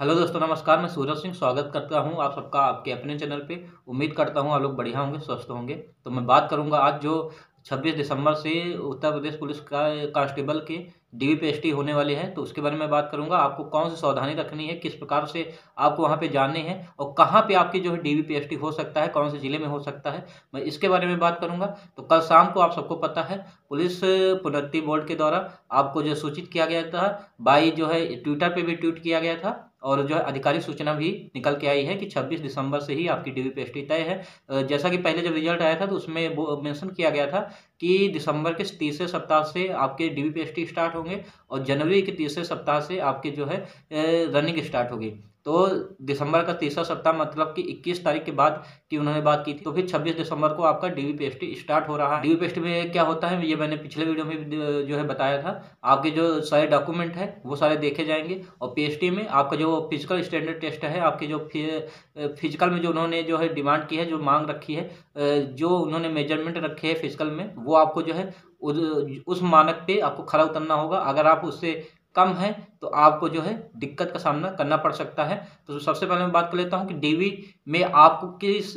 Hello दोस्तों, नमस्कार। मैं सूरज सिंह स्वागत करता हूं आप सबका आपके अपने चैनल पे। उम्मीद करता हूं आप लोग बढ़िया होंगे, स्वस्थ होंगे। तो मैं बात करूंगा आज जो 26 दिसंबर से उत्तर प्रदेश पुलिस का कांस्टेबल के डीवीपीएसटी होने वाले हैं, तो उसके बारे में बात करूंगा। आपको कौन सी सावधानी रखनी है, किस प्रकार से आपको वहां पे जाने हैं और कहाँ पे आपकी जो है डीवीपीएसटी हो सकता है, कौन से जिले में हो सकता है, मैं इसके बारे में बात करूंगा। तो कल शाम को आप सबको पता है पुलिस प्रोन्नति बोर्ड के द्वारा आपको जो सूचित किया गया था, बाई जो है ट्विटर पे भी ट्वीट किया गया था और जो है आधिकारिक सूचना भी निकल के आई है कि 26 दिसंबर से ही आपकी डीवीपीएसटी तय है। जैसा कि पहले जब रिजल्ट आया था तो उसमें वो मेंशन किया गया था कि दिसंबर के तीसरे सप्ताह से आपके डीवीपीएसटी स्टार्ट होंगे और जनवरी के तीसरे सप्ताह से आपके जो है रनिंग स्टार्ट होगी। तो दिसंबर का तीसरा सप्ताह मतलब कि 21 तारीख के बाद की उन्होंने बात की थी, तो फिर 26 दिसंबर को आपका डीवीपीएसटी स्टार्ट हो रहा है। डीवीपीएसटी में क्या होता है ये मैंने पिछले वीडियो में भी जो है बताया था। आपके जो सारे डॉक्यूमेंट है वो सारे देखे जाएंगे और पीएसटी में आपका जो फिजिकल स्टैंडर्ड टेस्ट है, आपके जो फिजिकल में जो उन्होंने जो है डिमांड की है, जो मांग रखी है, जो उन्होंने मेजरमेंट रखे है फिजिकल में, वो आपको जो है उस मानक पे आपको खरा उतरना होगा। अगर आप उससे कम है तो आपको जो है दिक्कत का सामना करना पड़ सकता है। तो सबसे पहले मैं बात कर लेता हूं कि डीवी में आपको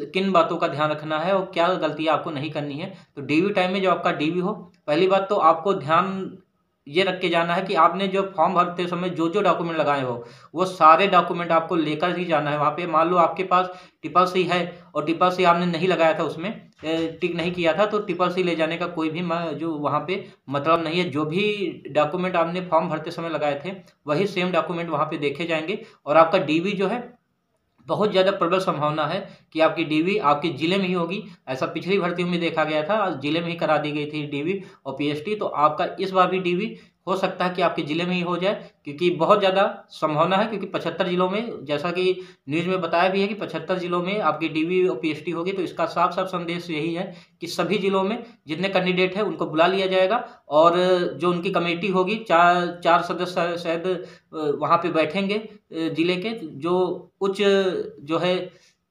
किन बातों का ध्यान रखना है और क्या गलतियां आपको नहीं करनी है। तो डीवी टाइम में जो आपका डीवी हो, पहली बात तो आपको ध्यान ये रख के जाना है कि आपने जो फॉर्म भरते समय जो जो डॉक्यूमेंट लगाए हो वो सारे डॉक्यूमेंट आपको लेकर ही जाना है। वहाँ पे मान लो आपके पास ट्रिपल सी है और ट्रिपल सी आपने नहीं लगाया था, उसमें टिक नहीं किया था, तो ट्रिपल सी ले जाने का कोई भी जो वहाँ पे मतलब नहीं है। जो भी डॉक्यूमेंट आपने फॉर्म भरते समय लगाए थे वही सेम डॉक्यूमेंट वहाँ पे देखे जाएंगे। और आपका डीवी जो है बहुत ज़्यादा प्रबल संभावना है कि आपकी डीवी आपके जिले में ही होगी। ऐसा पिछली भर्तियों में देखा गया था, जिले में ही करा दी गई थी डीवी और पीएसटी। तो आपका इस बार भी डीवी हो सकता है कि आपके जिले में ही हो जाए, क्योंकि बहुत ज़्यादा संभावना है। क्योंकि 75 जिलों में, जैसा कि न्यूज़ में बताया भी है कि 75 जिलों में आपकी डीवी और पीएसटी होगी। तो इसका साफ साफ संदेश यही है कि सभी जिलों में जितने कैंडिडेट हैं उनको बुला लिया जाएगा और जो उनकी कमेटी होगी, चार चार सदस्य शायद वहाँ पे बैठेंगे, जिले के जो उच्च जो है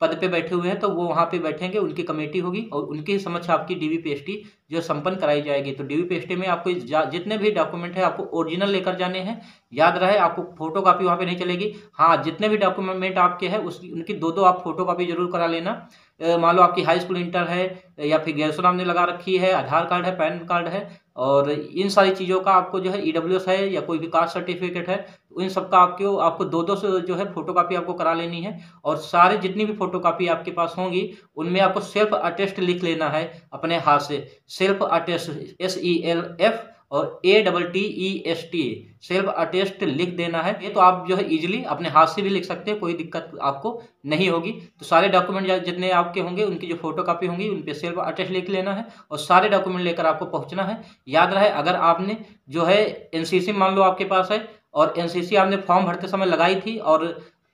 पद पे बैठे हुए हैं, तो वो वहाँ पे बैठेंगे, उनकी कमेटी होगी और उनके समक्ष आपकी डीवीपीएसटी जो संपन्न कराई जाएगी। तो डीवीपीएसटी में आपको जितने भी डॉक्यूमेंट है आपको ओरिजिनल लेकर जाने हैं। याद रहे, आपको फोटो कॉपी वहाँ पे नहीं चलेगी। हाँ, जितने भी डॉक्यूमेंट आपके हैं उसकी उनकी दो दो आप फोटो कॉपी जरूर करा लेना। मान लो आपकी हाई स्कूल इंटर है या फिर ग्रेजुएशन आपने लगा रखी है, आधार कार्ड है, पैन कार्ड है, और इन सारी चीज़ों का आपको जो है ईडब्ल्यूएस है या कोई भी कास्ट सर्टिफिकेट है, इन सब का आपको दो दो से जो है फोटोकॉपी आपको करा लेनी है। और सारे जितनी भी फोटोकॉपी आपके पास होंगी उनमें आपको सेल्फ अटेस्ट लिख लेना है अपने हाथ से। सेल्फ अटेस्ट, SELF और ATTEST, सेल्फ अटेस्ट लिख देना है। ये तो आप जो है इजीली अपने हाथ से भी लिख सकते हैं, कोई दिक्कत आपको नहीं होगी। तो सारे डॉक्यूमेंट जितने आपके होंगे उनकी जो फोटोकॉपी होंगी उन पे सेल्फ अटेस्ट लिख लेना है और सारे डॉक्यूमेंट लेकर आपको पहुंचना है। याद रहे, अगर आपने जो है एनसीसी मान लो आपके पास है और एनसीसी आपने फॉर्म भरते समय लगाई थी और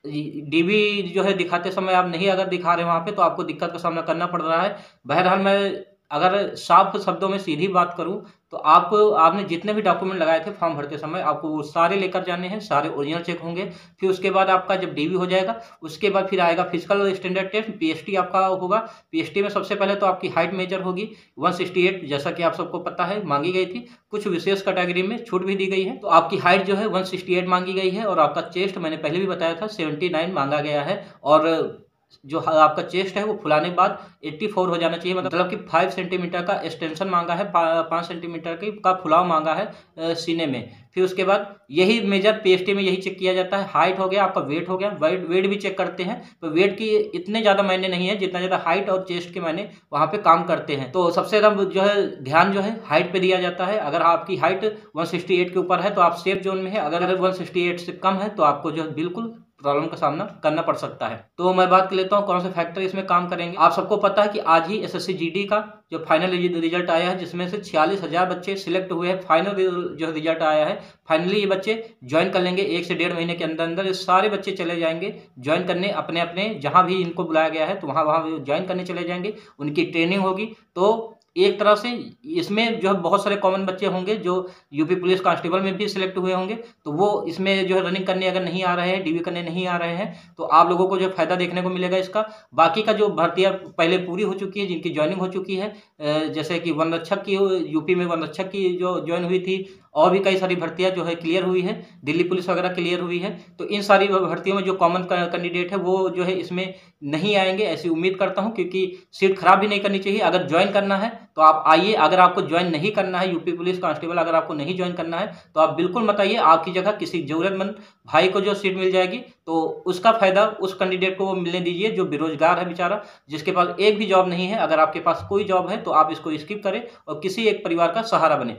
डीवी जो है दिखाते समय आप नहीं अगर दिखा रहे वहाँ पे, तो आपको दिक्कत का सामना करना पड़ रहा है। बहरहाल मैं अगर साफ शब्दों में सीधी बात करूं तो आपने जितने भी डॉक्यूमेंट लगाए थे फॉर्म भरते समय आपको वो सारे लेकर जाने हैं, सारे ओरिजिनल चेक होंगे। फिर उसके बाद आपका जब डीवी हो जाएगा उसके बाद फिर आएगा फिजिकल स्टैंडर्ड टेस्ट, पीएसटी आपका होगा। पीएसटी में सबसे पहले तो आपकी हाइट मेजर होगी 168, जैसा कि आप सबको पता है मांगी गई थी। कुछ विशेष कैटेगरी में छूट भी दी गई है, तो आपकी हाइट जो है 168 मांगी गई है और आपका चेस्ट मैंने पहले भी बताया था 79 मांगा गया है। और जो आपका चेस्ट है वो फुलाने के बाद 84 हो जाना चाहिए, मतलब कि 5 सेंटीमीटर का एक्सटेंशन मांगा है, 5 सेंटीमीटर का फुलाव मांगा है सीने में। फिर उसके बाद यही मेजर पीएसटी में यही चेक किया जाता है। हाइट हो गया, आपका वेट हो गया, वेट भी चेक करते हैं। तो वेट की इतने ज़्यादा मायने नहीं है जितना ज़्यादा हाइट और चेस्ट के मायने वहाँ पे काम करते हैं। तो सबसे ज़्यादा जो है ध्यान जो है हाइट पे दिया जाता है। अगर आपकी हाइट 168 के ऊपर है तो आप सेफ जोन में है, अगर 168 से कम है तो आपको जो है बिल्कुल प्रॉब्लम का सामना करना पड़ सकता है। तो मैं बात कर लेता हूँ कौन से फैक्टर इसमें काम करेंगे। आप सबको पता है कि आज ही एसएससी जीडी का जो फाइनल रिजल्ट आया है, जिसमें से 46,000 बच्चे सिलेक्ट हुए हैं। फाइनल जो रिजल्ट आया है, फाइनली ये बच्चे ज्वाइन कर लेंगे 1 से 1.5 महीने के अंदर अंदर। ये सारे बच्चे चले जाएंगे ज्वाइन करने अपने जहाँ भी इनको बुलाया गया है, तो वहाँ ज्वाइन करने चले जाएंगे, उनकी ट्रेनिंग होगी। तो एक तरह से इसमें जो है बहुत सारे कॉमन बच्चे होंगे जो यूपी पुलिस कांस्टेबल में भी सिलेक्ट हुए होंगे, तो वो इसमें जो है रनिंग करने अगर नहीं आ रहे हैं, डीवी करने नहीं आ रहे हैं, तो आप लोगों को जो फ़ायदा देखने को मिलेगा इसका। बाकी का जो भर्तियाँ पहले पूरी हो चुकी है, जिनकी जॉइनिंग हो चुकी है, जैसे कि वन रक्षक की यूपी में वन रक्षक की जो जॉइन हुई थी, और भी कई सारी भर्तियाँ जो है क्लियर हुई है, दिल्ली पुलिस वगैरह क्लियर हुई है। तो इन सारी भर्तियों में जो कॉमन कैंडिडेट है वो जो है इसमें नहीं आएंगे, ऐसी उम्मीद करता हूं, क्योंकि सीट खराब भी नहीं करनी चाहिए। अगर ज्वाइन करना है तो आप आइए, अगर आपको ज्वाइन नहीं करना है यूपी पुलिस कांस्टेबल, अगर आपको नहीं ज्वाइन करना है तो आप बिल्कुल मत आइए। आपकी जगह किसी जरूरतमंद भाई को जो सीट मिल जाएगी तो उसका फायदा उस कैंडिडेट को वो मिलने दीजिए जो बेरोजगार है बेचारा, जिसके पास एक भी जॉब नहीं है। अगर आपके पास कोई जॉब है तो आप इसको स्किप करें और किसी एक परिवार का सहारा बने।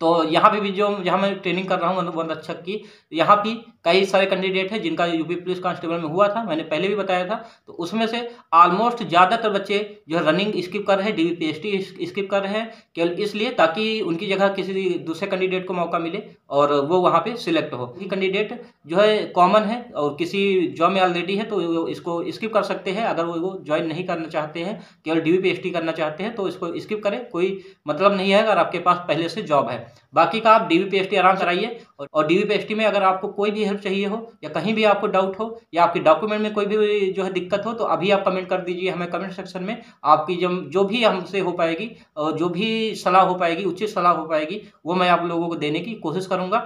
तो यहाँ पे भी जो जहाँ मैं ट्रेनिंग कर रहा हूँ वन रक्षक की, यहाँ भी कई सारे कैंडिडेट हैं जिनका यूपी पुलिस कांस्टेबल में हुआ था, मैंने पहले भी बताया था। तो उसमें से ऑलमोस्ट ज़्यादातर बच्चे जो है रनिंग स्किप कर रहे हैं, डीवीपीएसटी स्किप कर रहे हैं, केवल इसलिए ताकि उनकी जगह किसी दूसरे कैंडिडेट को मौका मिले और वो वहाँ पे सिलेक्ट हो। ये कैंडिडेट जो है कॉमन है और किसी जॉब में ऑलरेडी है तो वो इसको स्किप कर सकते हैं। अगर वो ज्वाइन नहीं करना चाहते हैं, केवल डीवीपीएसटी करना चाहते हैं, तो इसको स्किप करें, कोई मतलब नहीं है अगर आपके पास पहले से जॉब है। बाकी का आप डीवीपीएसटी आराम से कराइए। और डीवीपीएसटी में अगर आपको कोई भी हेल्प चाहिए हो या कहीं भी आपको डाउट हो या आपके डॉक्यूमेंट में कोई भी जो है दिक्कत हो, तो अभी आप कमेंट कर दीजिए हमें कमेंट सेक्शन में। आपकी जो भी हमसे हो पाएगी और जो भी सलाह हो पाएगी, उचित सलाह हो पाएगी, वो मैं आप लोगों को देने की कोशिश करूंगा।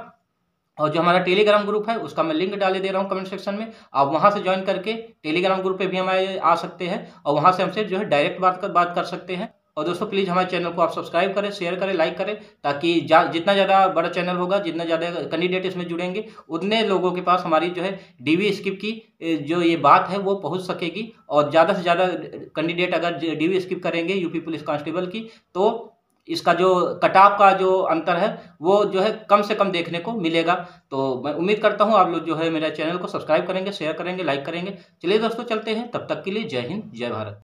और जो हमारा टेलीग्राम ग्रुप है उसका मैं लिंक डाले दे रहा हूँ कमेंट सेक्शन में, आप वहां से ज्वाइन करके टेलीग्राम ग्रुप पे भी हमारे आ सकते हैं और वहां से हमसे जो है डायरेक्ट बात कर सकते हैं। और दोस्तों प्लीज़ हमारे चैनल को आप सब्सक्राइब करें, शेयर करें, लाइक करें, ताकि जितना ज़्यादा बड़ा चैनल होगा, जितना ज़्यादा कैंडिडेट इसमें जुड़ेंगे, उतने लोगों के पास हमारी जो है डीवी स्किप की जो ये बात है वो पहुंच सकेगी। और ज़्यादा से ज़्यादा कैंडिडेट अगर डीवी स्किप करेंगे यूपी पुलिस कांस्टेबल की, तो इसका जो कटाव का जो अंतर है वो जो है कम से कम देखने को मिलेगा। तो मैं उम्मीद करता हूँ आप लोग जो है मेरे चैनल को सब्सक्राइब करेंगे, शेयर करेंगे, लाइक करेंगे। चलिए दोस्तों चलते हैं, तब तक के लिए जय हिंद, जय भारत।